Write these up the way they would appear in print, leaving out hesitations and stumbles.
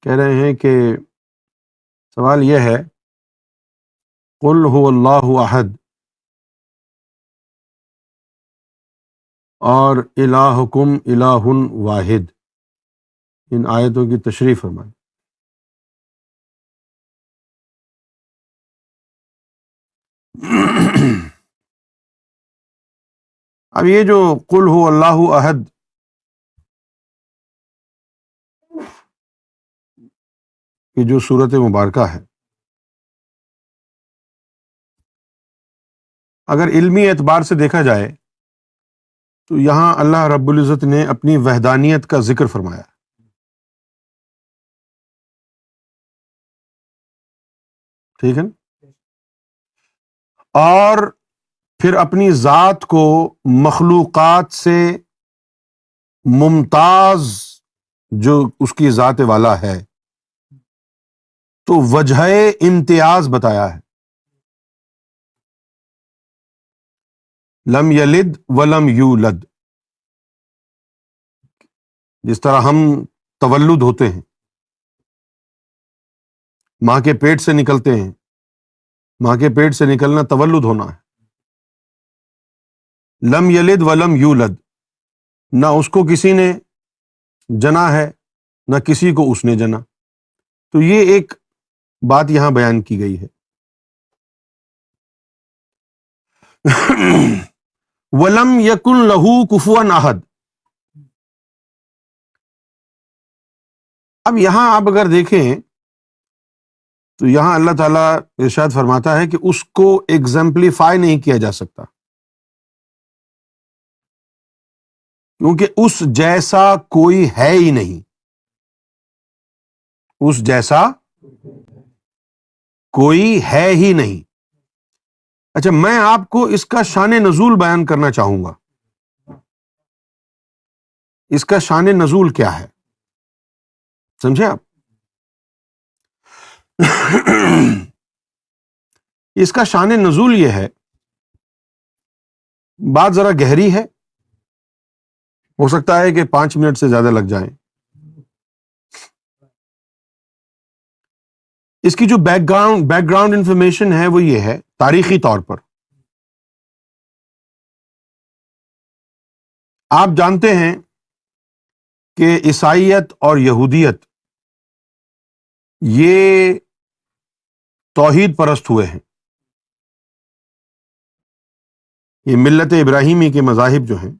کہہ رہے ہیں کہ سوال یہ ہے، قل هو اللہ احد اور الہکم الہ واحد، ان آیتوں کی تشریح فرمائیں۔ اب یہ جو قل هو اللہ احد، یہ جو صورت مبارکہ ہے، اگر علمی اعتبار سے دیکھا جائے تو یہاں اللہ رب العزت نے اپنی وحدانیت کا ذکر فرمایا، ٹھیک ہے نا؟ اور پھر اپنی ذات کو مخلوقات سے ممتاز جو اس کی ذات والا ہے تو وجہ امتیاز بتایا ہے، لم یلد ولم یولد، جس طرح ہم تولد ہوتے ہیں، ماں کے پیٹ سے نکلتے ہیں، ماں کے پیٹ سے نکلنا تولد ہونا ہے۔ لم یلد ولم یولد، نہ اس کو کسی نے جنا ہے نہ کسی کو اس نے جنا، تو یہ ایک بات یہاں بیان کی گئی ہے۔ وَلَمْ يَكُنْ لَهُ كُفُوًا أَحَدٌ، اب یہاں آپ اگر دیکھیں تو یہاں اللہ تعالیٰ ارشاد فرماتا ہے کہ اس کو ایگزمپلیفائی نہیں کیا جا سکتا، کیونکہ اس جیسا کوئی ہے ہی نہیں، اس جیسا کوئی ہے ہی نہیں۔ اچھا، میں آپ کو اس کا شان نزول بیان کرنا چاہوں گا۔ اس کا شان نزول کیا ہے، سمجھے آپ؟ اس کا شان نزول یہ ہے، بات ذرا گہری ہے، ہو سکتا ہے کہ 5 منٹ سے زیادہ لگ جائیں۔ اس کی جو بیک گراؤنڈ انفارمیشن ہے وہ یہ ہے، تاریخی طور پر آپ جانتے ہیں کہ عیسائیت اور یہودیت یہ توحید پرست ہوئے ہیں، یہ ملت ابراہیمی کے مذاہب جو ہیں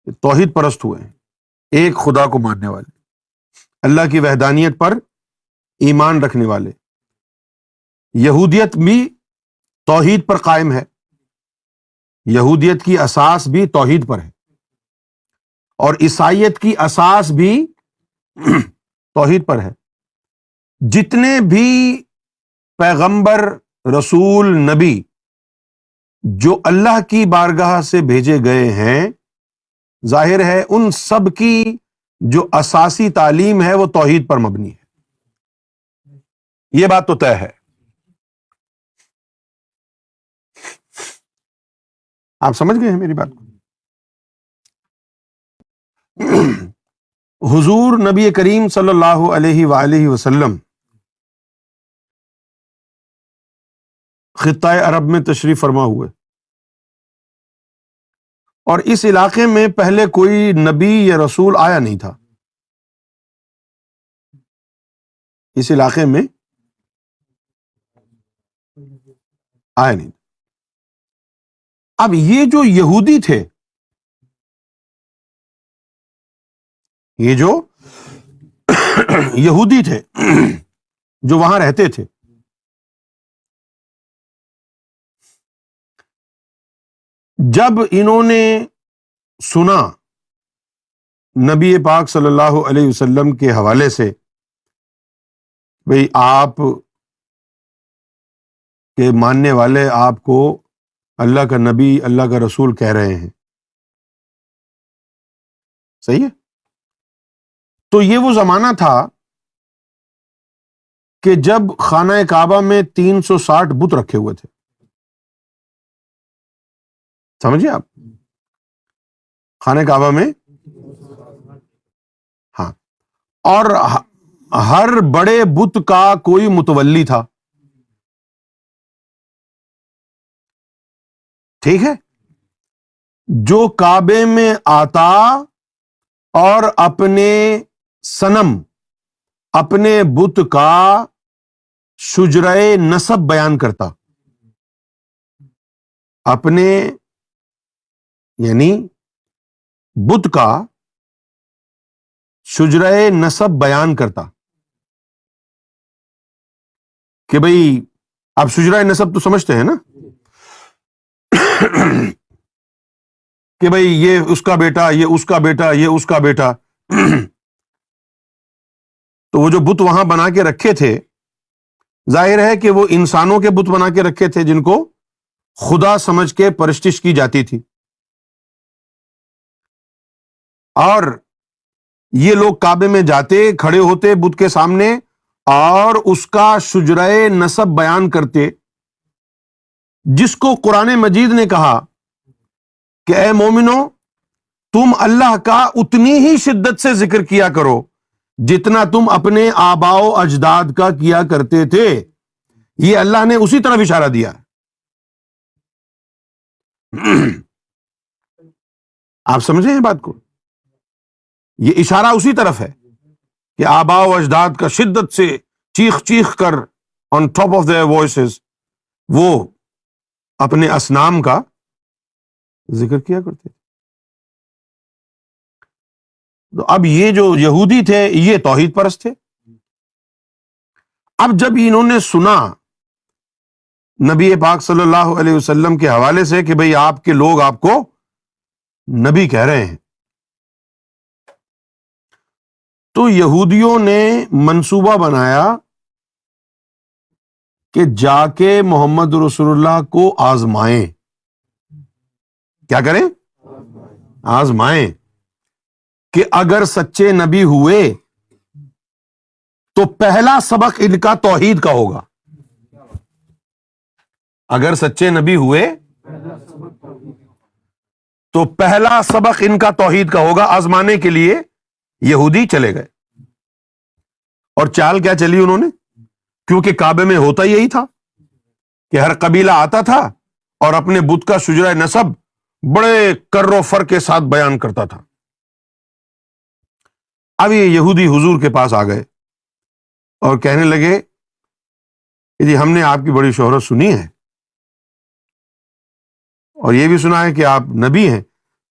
یہ توحید پرست ہوئے ہیں، ایک خدا کو ماننے والے، اللہ کی وحدانیت پر ایمان رکھنے والے۔ یہودیت بھی توحید پر قائم ہے، یہودیت کی اساس بھی توحید پر ہے، اور عیسائیت کی اساس بھی توحید پر ہے۔ جتنے بھی پیغمبر، رسول، نبی جو اللہ کی بارگاہ سے بھیجے گئے ہیں، ظاہر ہے ان سب کی جو اساسی تعلیم ہے وہ توحید پر مبنی ہے، یہ بات تو طے ہے۔ آپ سمجھ گئے ہیں میری بات کو؟ حضور نبی کریم صلی اللہ علیہ وآلہ وسلم خطۂ عرب میں تشریف فرما ہوئے، اور اس علاقے میں پہلے کوئی نبی یا رسول آیا نہیں تھا، اس علاقے میں آیا نہیں تھا۔ اب یہ جو یہودی تھے، یہ جو یہودی تھے جو وہاں رہتے تھے، جب انہوں نے سنا نبی پاک صلی اللہ علیہ وسلم کے حوالے سے، بھئی آپ کے ماننے والے آپ کو اللہ کا نبی، اللہ کا رسول کہہ رہے ہیں، صحیح ہے؟ تو یہ وہ زمانہ تھا کہ جب خانہ کعبہ میں 360 بت رکھے ہوئے تھے، سمجھے آپ؟ خانہ کعبہ میں، ہاں، اور ہر بڑے بت کا کوئی متولی تھا. ٹھیک ہے. جو کعبے میں آتا اور اپنے صنم، اپنے بت کا شجرۂ نسب بیان کرتا، اپنے یعنی بت کا شجرۂ نسب بیان کرتا کہ بھئی آپ شجرۂ نسب تو سمجھتے ہیں نا کہ بھئی یہ اس کا بیٹا، یہ اس کا بیٹا، یہ اس کا بیٹا. تو وہ جو بت وہاں بنا کے رکھے تھے، ظاہر ہے کہ وہ انسانوں کے بت بنا کے رکھے تھے جن کو خدا سمجھ کے پرستش کی جاتی تھی. اور یہ لوگ کعبے میں جاتے، کھڑے ہوتے بت کے سامنے اور اس کا شجرۂ نسب بیان کرتے، جس کو قرآن مجید نے کہا کہ اے مومنو، تم اللہ کا اتنی ہی شدت سے ذکر کیا کرو جتنا تم اپنے آباء و اجداد کا کیا کرتے تھے. یہ اللہ نے اسی طرف اشارہ دیا. آپ سمجھیں ہیں بات کو؟ یہ اشارہ اسی طرف ہے کہ آباء و اجداد کا شدت سے چیخ چیخ کر on top of their voices وہ اپنے اصنام کا ذکر کیا کرتے تھے. تو اب یہ جو یہودی تھے یہ توحید پرست تھے. اب جب انہوں نے سنا نبی پاک صلی اللہ علیہ وسلم کے حوالے سے کہ بھئی آپ کے لوگ آپ کو نبی کہہ رہے ہیں، تو یہودیوں نے منصوبہ بنایا کہ جا کے محمد رسول اللہ کو آزمائیں. کیا کریں؟ آزمائیں کہ اگر سچے نبی ہوئے تو پہلا سبق ان کا توحید کا ہوگا. اگر سچے نبی ہوئے تو پہلا سبق ان کا توحید کا ہوگا. آزمانے کے لیے یہودی چلے گئے. اور چال کیا چلی انہوں نے؟ کیونکہ کعبے میں ہوتا یہی تھا کہ ہر قبیلہ آتا تھا اور اپنے بت کا شجرہ نسب بڑے کر و فر کے ساتھ بیان کرتا تھا. اب یہ یہودی حضور کے پاس آ گئے اور کہنے لگے کہ جی ہم نے آپ کی بڑی شہرت سنی ہے اور یہ بھی سنا ہے کہ آپ نبی ہیں،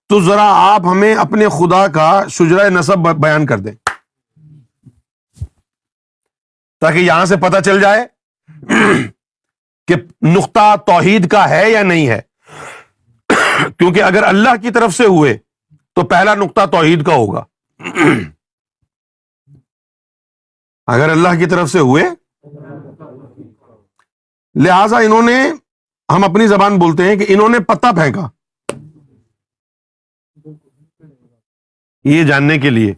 تو ذرا آپ ہمیں اپنے خدا کا شجرہ نسب بیان کر دیں تاکہ یہاں سے پتہ چل جائے کہ نقطہ توحید کا ہے یا نہیں ہے. کیونکہ اگر اللہ کی طرف سے ہوئے تو پہلا نقطہ توحید کا ہوگا. اگر اللہ کی طرف سے ہوئے، لہذا انہوں نے، ہم اپنی زبان بولتے ہیں کہ انہوں نے پتہ پھینکا یہ جاننے کے لیے.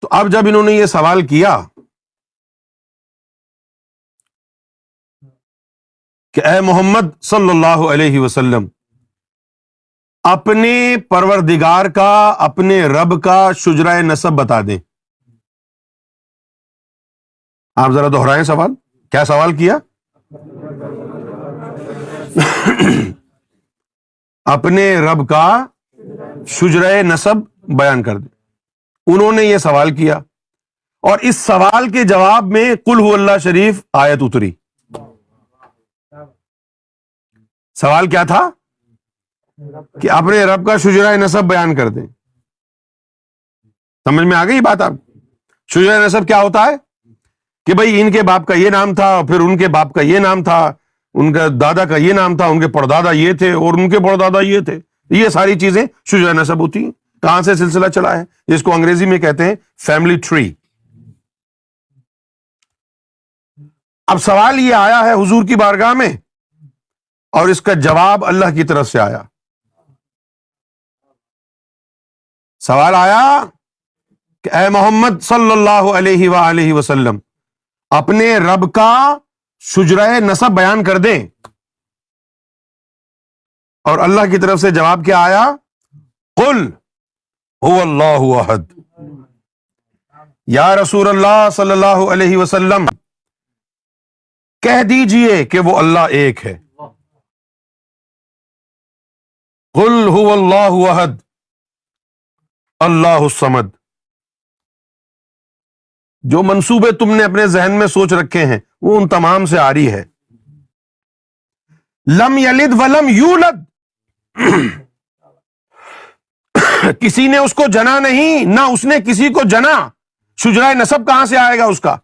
تو اب جب انہوں نے یہ سوال کیا کہ اے محمد صلی اللہ علیہ وسلم، اپنے پروردگار کا، اپنے رب کا شجرہ نسب بتا دیں. آپ ذرا دوہرائیں سوال. کیا سوال کیا؟ اپنے رب کا شجرہ نسب بیان کر دیں. انہوں نے یہ سوال کیا اور اس سوال کے جواب میں قل هو اللہ شریف آیت اتری. سوال کیا تھا؟ کہ اپنے رب کا شجرہ نسب بیان کر دیں. سمجھ میں آ گئی بات؟ آپ شجرہ نسب کیا ہوتا ہے؟ کہ بھئی ان کے باپ کا یہ نام تھا، پھر ان کے باپ کا یہ نام تھا، ان کا دادا کا یہ نام تھا، ان کے پردادا یہ تھے اور ان کے پردادا یہ تھے. یہ ساری چیزیں شجرہ نسب ہوتی ہیں. کہاں سے سلسلہ چلا ہے، جس کو انگریزی میں کہتے ہیں فیملی ٹری. اب سوال یہ آیا ہے حضور کی بارگاہ میں اور اس کا جواب اللہ کی طرف سے آیا. سوال آیا کہ اے محمد صلی اللہ علیہ وآلہ وسلم، اپنے رب کا شجرہ نسب بیان کر دیں. اور اللہ کی طرف سے جواب کیا آیا؟ قل، هو اللہ احد۔ یا رسول اللہ صلی اللہ علیہ وسلم کہہ دیجئے کہ وہ اللہ ایک ہے۔ قل هو اللہ احد اللہ الصمد۔ جو منصوبے تم نے اپنے ذہن میں سوچ رکھے ہیں وہ ان تمام سے عاری ہے۔ لم یلد ولم یولد، کسی نے اس کو جنا نہیں، نہ اس نے کسی کو جنا۔ شجرہ نسب کہاں سے آئے گا اس کا؟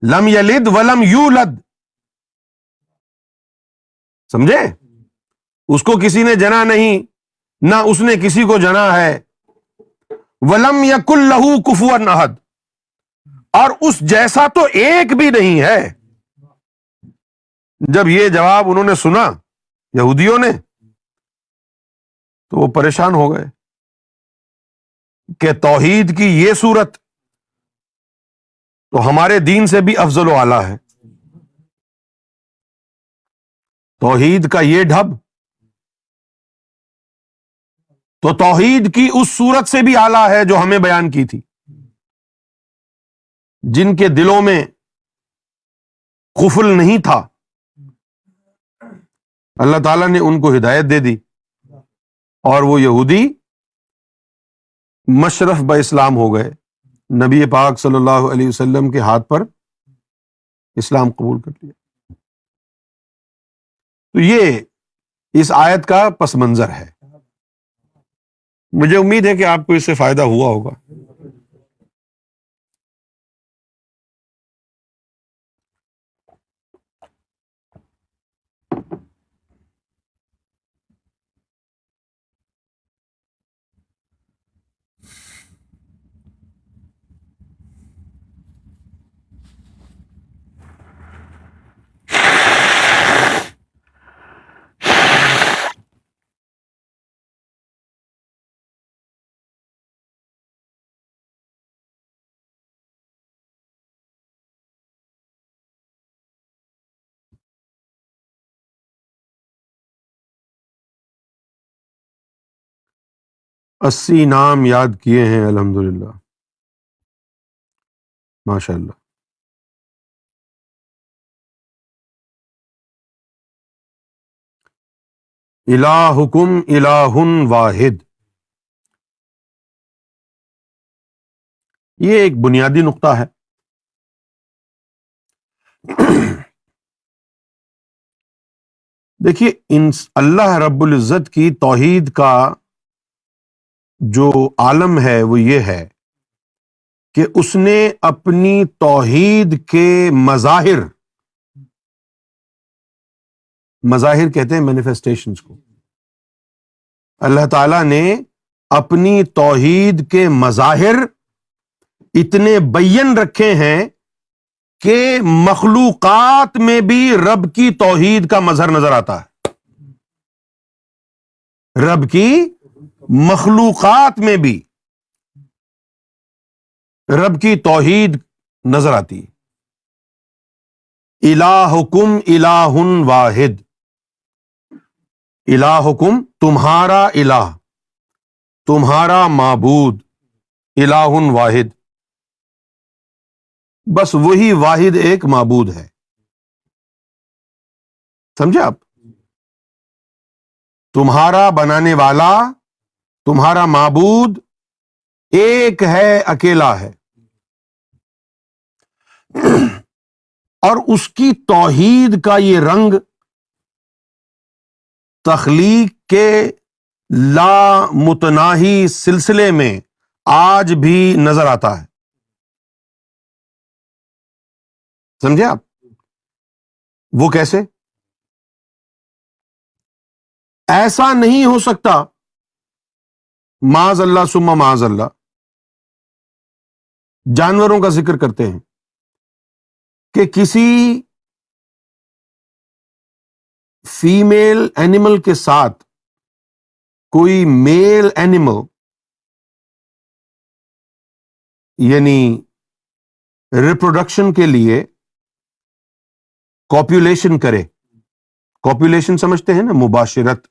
لم یلد ولم یولد، سمجھے؟ اس کو کسی نے جنا نہیں، نہ اس نے کسی کو جنا ہے۔ ولم یکن لہ کفوا احد، اور اس جیسا تو ایک بھی نہیں ہے۔ جب یہ جواب انہوں نے سنا یہودیوں نے تو وہ پریشان ہو گئے کہ توحید کی یہ صورت تو ہمارے دین سے بھی افضل و اعلیٰ ہے، توحید کا یہ ڈھب تو توحید کی اس صورت سے بھی اعلیٰ ہے جو ہمیں بیان کی تھی۔ جن کے دلوں میں قفل نہیں تھا اللہ تعالیٰ نے ان کو ہدایت دے دی، اور وہ یہودی مشرف با اسلام ہو گئے، نبی پاک صلی اللہ علیہ وسلم کے ہاتھ پر اسلام قبول کر لیا۔ تو یہ اس آیت کا پس منظر ہے۔ مجھے امید ہے کہ آپ کو اس سے فائدہ ہوا ہوگا۔ اسی نام یاد کیے ہیں الحمدللہ، ماشاء اللہ۔ الہکم الہ واحد، یہ ایک بنیادی نقطہ ہے۔ دیکھیے اللہ رب العزت کی توحید کا جو عالم ہے وہ یہ ہے کہ اس نے اپنی توحید کے مظاہر کہتے ہیں مینیفیسٹیشنز کو، اللہ تعالیٰ نے اپنی توحید کے مظاہر اتنے بین رکھے ہیں کہ مخلوقات میں بھی رب کی توحید کا مظہر نظر آتا ہے۔ رب کی مخلوقات میں بھی رب کی توحید نظر آتی ہے۔ الہکم الہ واحد، الہکم تمہارا الہ، تمہارا معبود، الہ واحد، بس وہی واحد ایک معبود ہے۔ سمجھے آپ؟ تمہارا بنانے والا، تمہارا معبود ایک ہے، اکیلا ہے، اور اس کی توحید کا یہ رنگ تخلیق کے لامتناہی سلسلے میں آج بھی نظر آتا ہے۔ سمجھے آپ؟ وہ کیسے؟ ایسا نہیں ہو سکتا، معاذ اللہ ثم معاذ اللہ، جانوروں کا ذکر کرتے ہیں کہ کسی فیمیل اینیمل کے ساتھ کوئی میل اینیمل یعنی ریپروڈکشن کے لیے کوپولیشن کرے۔ کوپولیشن سمجھتے ہیں نا، مباشرت،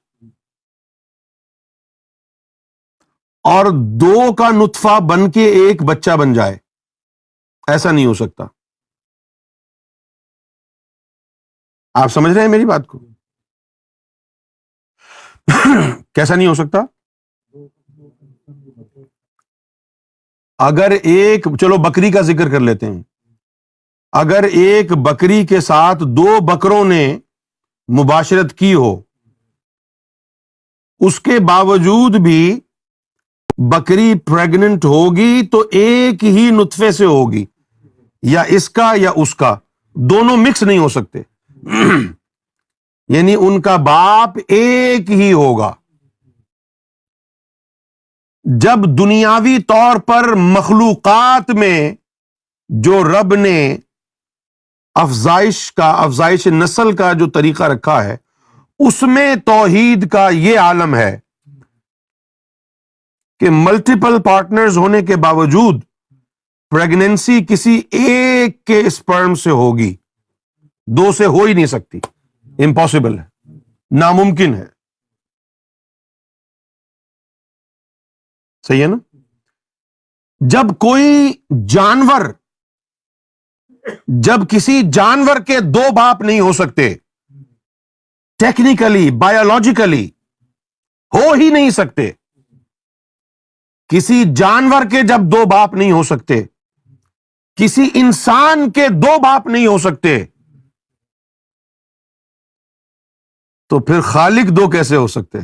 اور دو کا نطفہ بن کے ایک بچہ بن جائے، ایسا نہیں ہو سکتا. آپ سمجھ رہے ہیں میری بات کو؟ کیسا نہیں ہو سکتا؟ اگر ایک، چلو بکری کا ذکر کر لیتے ہیں، اگر ایک بکری کے ساتھ دو بکروں نے مباشرت کی ہو، اس کے باوجود بھی بکری پریگننٹ ہوگی تو ایک ہی نطفے سے ہوگی، یا اس کا یا اس کا، دونوں مکس نہیں ہو سکتے. یعنی ان کا باپ ایک ہی ہوگا. جب دنیاوی طور پر مخلوقات میں جو رب نے افزائش نسل کا جو طریقہ رکھا ہے، اس میں توحید کا یہ عالم ہے کہ ملٹیپل پارٹنرز ہونے کے باوجود پریگننسی کسی ایک کے اسپرم سے ہوگی، دو سے ہو ہی نہیں سکتی، امپاسبل ہے، ناممکن ہے. صحیح ہے نا؟ جب کوئی جانور، جب کسی جانور کے دو باپ نہیں ہو سکتے، ٹیکنیکلی بایولوجیکلی ہو ہی نہیں سکتے، کسی جانور کے جب دو باپ نہیں ہو سکتے، کسی انسان کے دو باپ نہیں ہو سکتے، تو پھر خالق دو کیسے ہو سکتے؟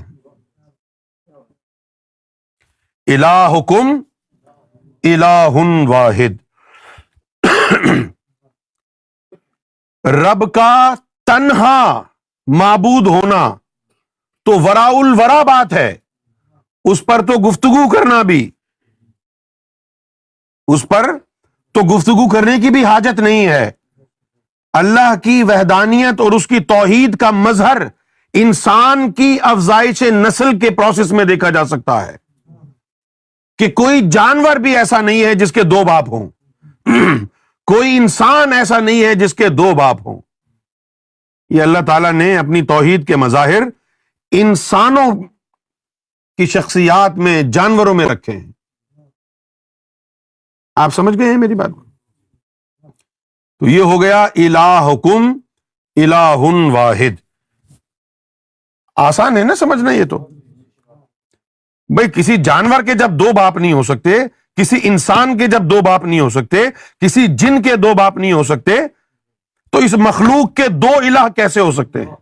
الہکم الہ واحد. رب کا تنہا معبود ہونا تو وراء الورا بات ہے، اس پر تو گفتگو کرنا بھی، اس پر تو گفتگو کرنے کی بھی حاجت نہیں ہے. اللہ کی وحدانیت اور اس کی توحید کا مظہر انسان کی افزائش نسل کے پروسیس میں دیکھا جا سکتا ہے کہ کوئی جانور بھی ایسا نہیں ہے جس کے دو باپ ہوں، کوئی انسان ایسا نہیں ہے جس کے دو باپ ہوں. یہ اللہ تعالیٰ نے اپنی توحید کے مظاہر انسانوں کی شخصیات میں، جانوروں میں رکھے ہیں. آپ سمجھ گئے ہیں میری بات کو؟ تو یہ ہو گیا الہکم الہ واحد. آسان ہے نا سمجھنا؟ یہ تو بھئی کسی جانور کے جب دو باپ نہیں ہو سکتے، کسی انسان کے جب دو باپ نہیں ہو سکتے، کسی جن کے دو باپ نہیں ہو سکتے، تو اس مخلوق کے دو الہ کیسے ہو سکتے ہیں؟